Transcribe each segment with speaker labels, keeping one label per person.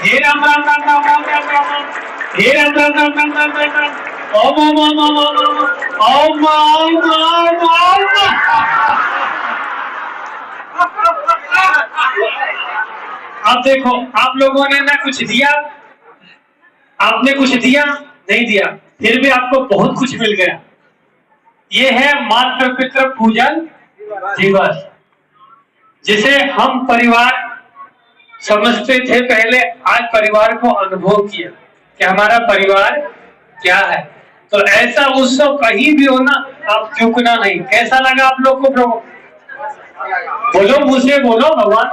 Speaker 1: हे राम राम राम राम राम राम राम राम, हे राम राम राम राम राम राम राम, ओम ओम ओम ओम ओम ओम ओम ओम ओम। अब देखो, आप लोगों ने ना कुछ दिया, आपने कुछ दिया नहीं दिया, फिर भी आपको बहुत कुछ मिल गया। ये है मातृ पितृ पूजन दिवस, जिसे हम परिवार समझते थे पहले, आज परिवार को अनुभव किया कि हमारा परिवार क्या है। तो ऐसा उत्सव कहीं भी हो ना, आप चूकना नहीं। कैसा लगा आप लोग को प्रभु? बोलो, मुझसे बोलो भगवान।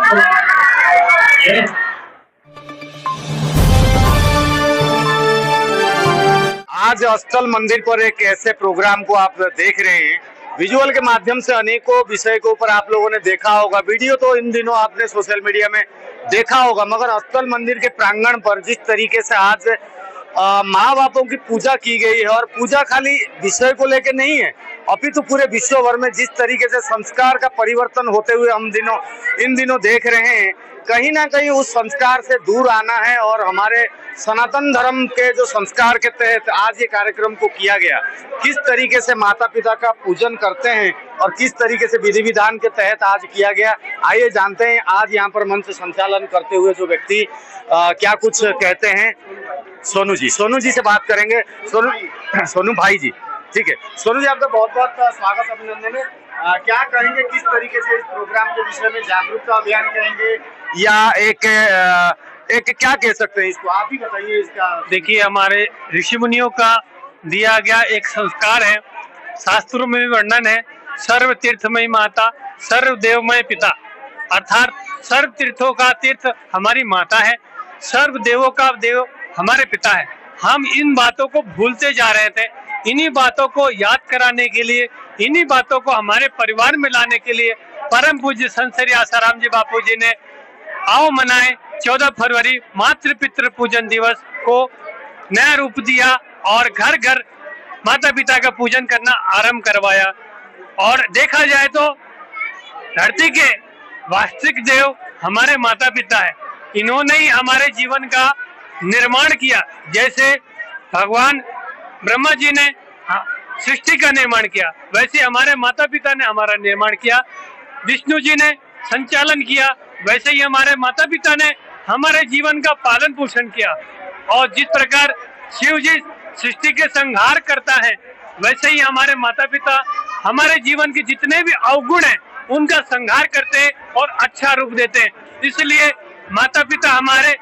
Speaker 2: आज अस्थल मंदिर पर एक ऐसे प्रोग्राम को आप देख रहे हैं, विजुअल के माध्यम से अनेकों विषय के ऊपर आप लोगों ने देखा होगा। वीडियो तो इन दिनों आपने सोशल मीडिया में देखा होगा, मगर अस्थल मंदिर के प्रांगण पर जिस तरीके से आज माँ बापों की पूजा की गई है, और पूजा खाली विषय को लेकर नहीं है, अपितु पूरे विश्व भर में जिस तरीके से संस्कार का परिवर्तन होते हुए हम इन दिनों देख रहे हैं, कहीं ना कहीं उस संस्कार से दूर आना है। और हमारे सनातन धर्म के जो संस्कार के तहत आज ये कार्यक्रम को किया गया, किस तरीके से माता पिता का पूजन करते हैं और किस तरीके से विधि विधान के तहत आज किया गया, आइए जानते हैं। आज यहाँ पर मंच संचालन करते हुए जो व्यक्ति क्या कुछ कहते हैं, सोनू जी से बात करेंगे। सोनू भाई जी, ठीक है। सोनू जी, आपका बहुत बहुत स्वागत, अभिनंदन है। क्या कहेंगे, किस तरीके से इस प्रोग्राम के विषय में जागरूकता अभियान कहेंगे या एक क्या कह सकते हैं इसको, आप ही बताइए इसका।
Speaker 1: देखिए, हमारे ऋषि मुनियों का दिया गया एक संस्कार है, शास्त्रों में भी वर्णन है, सर्व तीर्थमयी माता सर्व देवमय पिता, अर्थात सर्व तीर्थों का तीर्थ हमारी माता है, सर्व देवों का देव हमारे पिता है। हम इन बातों को भूलते जा रहे थे। इन्हीं बातों को याद कराने के लिए, इन्हीं बातों को हमारे परिवार में लाने के लिए परम पूज्य संत श्री आसाराम जी बापू जी ने आओ मनाए 14 फरवरी मातृ पितृ पूजन दिवस को नया रूप दिया और घर घर माता पिता का पूजन करना आरंभ करवाया। और देखा जाए तो धरती के वास्तविक देव हमारे माता पिता है। इन्होंने ही हमारे जीवन का निर्माण किया। जैसे भगवान ब्रह्मा जी ने सृष्टि का निर्माण किया, वैसे हमारे माता पिता ने हमारा निर्माण किया। विष्णु जी ने संचालन किया, वैसे ही हमारे माता पिता ने हमारे जीवन का पालन पोषण किया। और जिस प्रकार शिव जी सृष्टि के संहार करता है, वैसे ही हमारे माता पिता हमारे जीवन के जितने भी अवगुण हैं उनका संहार करते हैं और अच्छा रूप देते हैं। इसलिए माता पिता हमारे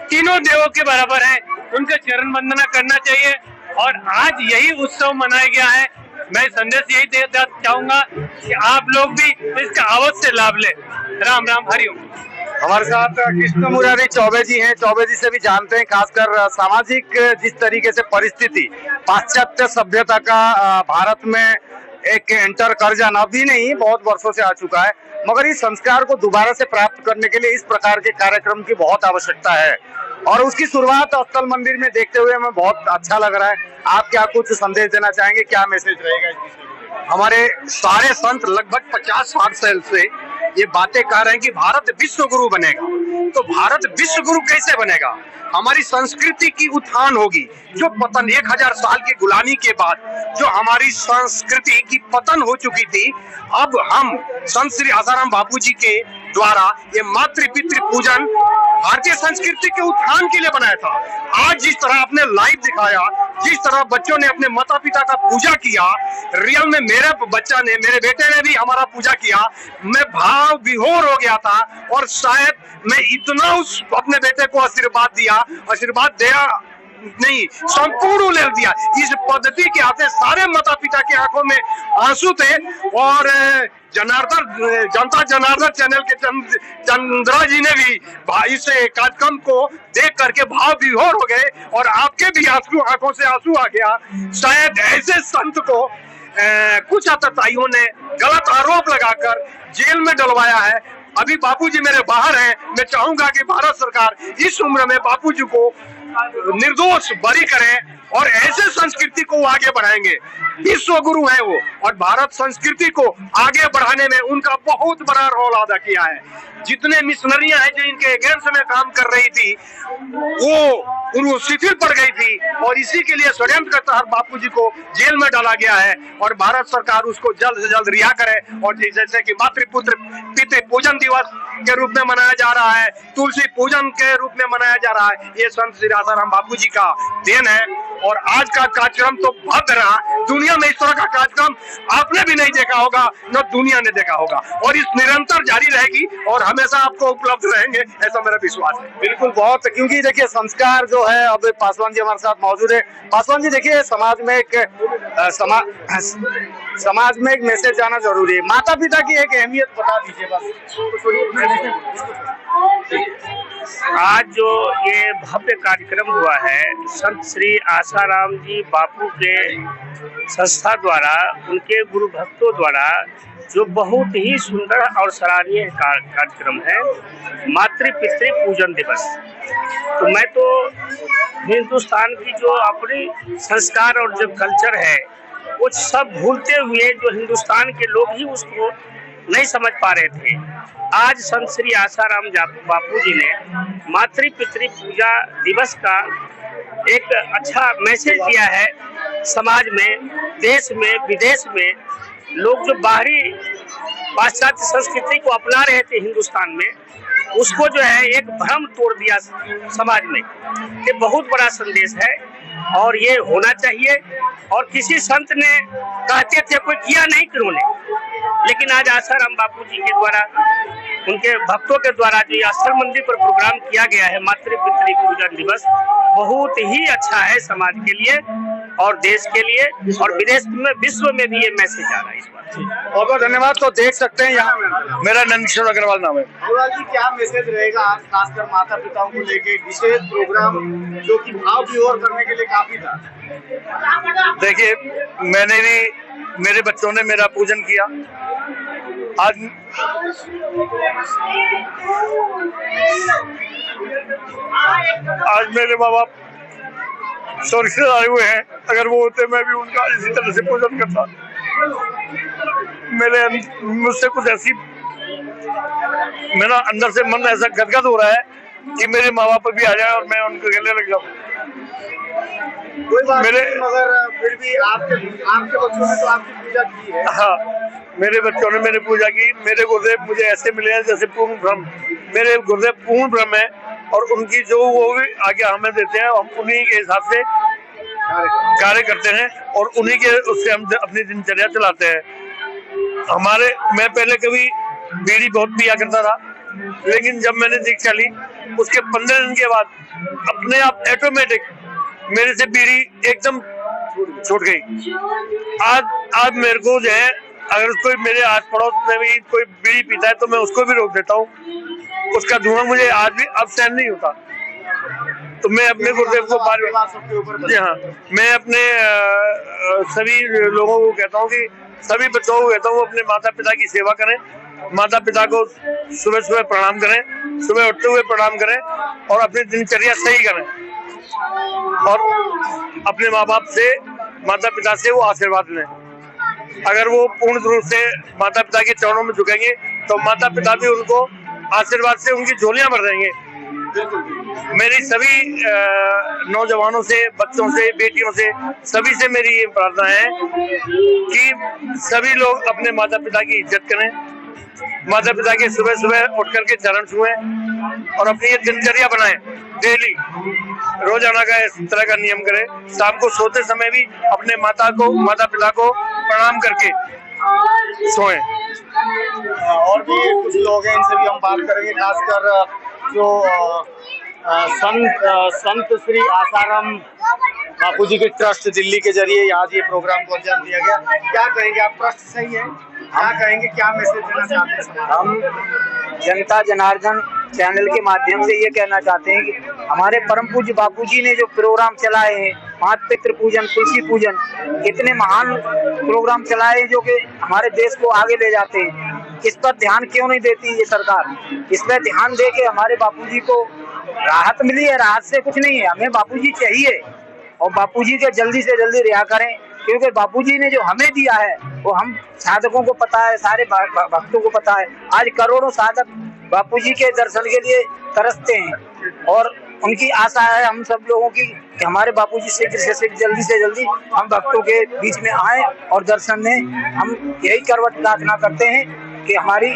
Speaker 1: तीनों देवों के बराबर हैं, उनका चरण वंदना करना चाहिए। और आज यही उत्सव मनाया गया है। मैं संदेश यही देना चाहूंगा कि आप लोग भी इसका अवश्य लाभ लें। राम राम, हरिओम।
Speaker 2: हमारे साथ कृष्ण मुरारी चौबे जी हैं। चौबे जी से भी जानते हैं, खासकर सामाजिक जिस तरीके से परिस्थिति पाश्चात्य सभ्यता का भारत में एक एंटर कर जाना अभी नहीं, बहुत वर्षों से आ चुका है, मगर इस संस्कार को दोबारा से प्राप्त करने के लिए इस प्रकार के कार्यक्रम की बहुत आवश्यकता है। और उसकी शुरुआत अस्थल मंदिर में देखते हुए हमें बहुत अच्छा लग रहा है। आप क्या कुछ संदेश देना चाहेंगे, क्या मैसेज रहेगा इस विषय में?
Speaker 3: हमारे सारे संत लगभग 50-60 साल से ये बातें कह रहे हैं कि भारत विश्व गुरु बनेगा। तो भारत विश्व गुरु कैसे बनेगा? हमारी संस्कृति की उत्थान होगी। जो पतन 1000 साल की गुलामी के बाद जो हमारी संस्कृति की पतन हो चुकी थी, अब हम संत श्री आसाराम बापू जी के द्वारा ये मातृ पितृ पूजन भारतीय संस्कृति के उत्थान के लिए बनाया था। आज जिस तरह आपने लाइव दिखाया, जिस तरह बच्चों ने अपने माता पिता का पूजा किया, रियल में मेरे बच्चा ने, मेरे बेटे ने भी हमारा पूजा किया, मैं भाव विभोर हो गया था। और शायद मैं इतना उस अपने बेटे को आशीर्वाद दिया नहीं, संपूर्ण ले दिया। इस पद्धति के आते सारे माता पिता के आंखों में आंसू थे। और जनता जनार्दन चैनल के चंद्रा जी ने भी इस कार्यक्रम को देख करके भाव विभोर हो गए और आपके भी आंखों से आंसू आ गया। शायद ऐसे संत को कुछ आतताइयों ने गलत आरोप लगाकर जेल में डलवाया है। अभी बापूजी मेरे बाहर हैं। मैं चाहूंगा कि भारत सरकार इस उम्र में बापूजी को निर्दोष बरी करें और ऐसे संस्कृति को आगे बढ़ाएंगे। विश्व गुरु है वो, और भारत संस्कृति को आगे बढ़ाने में उनका बहुत बड़ा रोल अदा किया है। जितने मिशनरियां हैं जो इनके अगेंस्ट में काम कर रही थी वो शिथिल पड़ गई थी, और इसी के लिए षड्यंत्र के तहत बापूजी को जेल में डाला गया है। और भारत सरकार उसको जल्द से जल्द रिहा करे, और जैसे कि मातृपुत्र पितृ पूजन दिवस के रूप में मनाया जा रहा है, तुलसी पूजन के रूप में मनाया जा रहा है, ये संत श्री आसाराम बापूजी का देन है। और आज का कार्यक्रम तो भव्य रहा, दुनिया में इस तरह का कार्यक्रम आपने भी नहीं देखा होगा, न दुनिया ने देखा होगा, और इस निरंतर जारी रहेगी और हमेशा आपको उपलब्ध रहेंगे, ऐसा मेरा विश्वास है।
Speaker 2: बिल्कुल, बहुत, क्योंकि देखिए संस्कार जो है, अब पासवान जी हमारे साथ मौजूद है। पासवान जी देखिए, समाज में एक मैसेज जाना जरूरी है, माता पिता की एक अहमियत बता दीजिए बस।
Speaker 4: आज जो ये भव्य कार्यक्रम हुआ है संत श्री आसाराम जी बापू के संस्था द्वारा, उनके गुरु भक्तों द्वारा, जो बहुत ही सुंदर और सराहनीय कार्यक्रम है, मातृ पितृ पूजन दिवस। तो मैं तो हिंदुस्तान की जो अपनी संस्कार और जो कल्चर है वो सब भूलते हुए, जो हिंदुस्तान के लोग ही उसको नहीं समझ पा रहे थे, आज संत श्री आसाराम बापू जी ने मातृ पितृ पूजा दिवस का एक अच्छा मैसेज दिया है। समाज में, देश में, विदेश में लोग जो बाहरी पाश्चात्य संस्कृति को अपना रहे थे हिंदुस्तान में, उसको जो है एक भ्रम तोड़ दिया समाज में। ये बहुत बड़ा संदेश है और ये होना चाहिए। और किसी संत ने कहते थे कोई किया नहीं उन्होंने, लेकिन आज आसाराम बापू जी के द्वारा, उनके भक्तों के द्वारा जो स्थल मंदिर पर प्रोग्राम किया गया है मातृ पितृ पूजन दिवस, बहुत ही अच्छा है समाज के लिए और देश के लिए, और विदेश में, विश्व में भी ये मैसेज आ रहा है इस बात से।
Speaker 2: बहुत बहुत धन्यवाद। तो देख सकते हैं यहाँ, मेरा नंदकिशोर अग्रवाल नाम है। अग्रवाल जी, क्या मैसेज रहेगा आज खासकर माता पिताओं को लेके विशेष प्रोग्राम जो कि भाव विभोर करने के लिए काफी था?
Speaker 5: देखिए, मैंने भी, मेरे बच्चों ने मेरा पूजन किया। आज मेरे माँ बाप स्वर्ग से आए हुए हैं, अगर वो होते मैं भी उनका इसी तरह से पूजन करता। मुझसे कुछ ऐसी, मेरा अंदर से मन ऐसा गदगद हो रहा है कि मेरे माँ बाप भी आ जाए और मैं उनको गले लग जाऊं।
Speaker 2: मगर फिर भी आपके बच्चों ने तो आपकी पूजा की है।
Speaker 5: हाँ, मेरे बच्चों ने मेरी पूजा की। मेरे गुरुदेव मुझे ऐसे मिले हैं जैसे पूर्ण ब्रह्म। मेरे गुरुदेव पूर्ण ब्रह्म है और उनकी जो वो भी आज्ञा हमें देते हैं, हम उन्हीं के हिसाब से कार्य करते हैं और उन्हीं के उससे हम अपनी दिनचर्या चलाते हैं। मैं पहले कभी बीड़ी बहुत पिया करता था, लेकिन जब मैंने दीक्षा ली उसके 15 दिन के बाद अपने आप ऑटोमेटिक मेरे से बीड़ी एकदम छूट गई। आज मेरे को जो है, अगर कोई मेरे आस पड़ोस में भी कोई बीड़ी पीता है तो मैं उसको भी रोक देता हूँ। उसका धुआं मुझे आज भी अब सहन नहीं होता। तो मैं अपने गुरुदेव को जी हाँ, मैं अपने सभी लोगों को कहता हूँ कि सभी बच्चों को कहता हूँ अपने माता पिता की सेवा करें, माता पिता को सुबह सुबह प्रणाम करें, सुबह उठते हुए प्रणाम करें और अपनी दिनचर्या सही करें और अपने माँ बाप से, माता पिता से वो आशीर्वाद लें। अगर वो पूर्ण रूप से माता पिता के चरणों में झुकेंगे तो माता पिता भी उनको आशीर्वाद से उनकी झोलियां भर देंगे। मेरी सभी नौजवानों से, बच्चों से, बेटियों से, सभी से मेरी ये प्रार्थना है कि सभी लोग अपने माता पिता की इज्जत करें, माता पिता के सुबह सुबह उठ करके चरण छुएं और अपनी ये दिनचर्या बनाएं। डेली रोजाना का इस तरह का नियम करें। शाम को सोते समय भी अपने माता पिता को प्रणाम करके सोएं।
Speaker 2: और भी कुछ लोग हैं, इनसे भी हम बात करेंगे, खासकर जो संत श्री आसाराम बापू जी के ट्रस्ट दिल्ली के जरिए आज ये प्रोग्राम को अंजाम दिया गया। क्या कहेंगे आप? ट्रस्ट सही है, क्या कहेंगे, क्या मैसेज देना चाहते हैं?
Speaker 6: हम जनता जनार्दन चैनल के माध्यम से ये कहना चाहते हैं कि हमारे परम पूज्य बापू जी ने जो प्रोग्राम चलाए हैं, मातृ पितृ पूजन, तुलसी पूजन, इतने महान प्रोग्राम चलाए हैं जो कि हमारे देश को आगे ले जाते हैं। इस पर ध्यान क्यों नहीं देती ये सरकार? इस पर ध्यान दे के हमारे बापूजी को राहत मिली है। राहत से कुछ नहीं है, हमें बापूजी चाहिए और बापूजी के जल्दी से जल्दी रिहा करें, क्योंकि बापूजी ने जो हमें दिया है वो हम साधकों को पता है, सारे भक्तों को पता है। आज करोड़ों साधक बापूजी के दर्शन के लिए तरसते हैं और उनकी आशा है हम सब लोगों की कि हमारे बापूजी शीघ्र से जल्दी जल्दी हम भक्तों के बीच में आए और दर्शन दें। हम यही करवट प्रार्थना करते हैं कि हमारी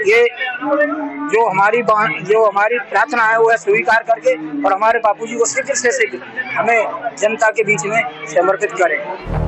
Speaker 6: ये जो हमारी प्रार्थना है वो है स्वीकार करके और हमारे बापूजी को शीघ्र से शीघ्र हमें जनता के बीच में समर्पित करें।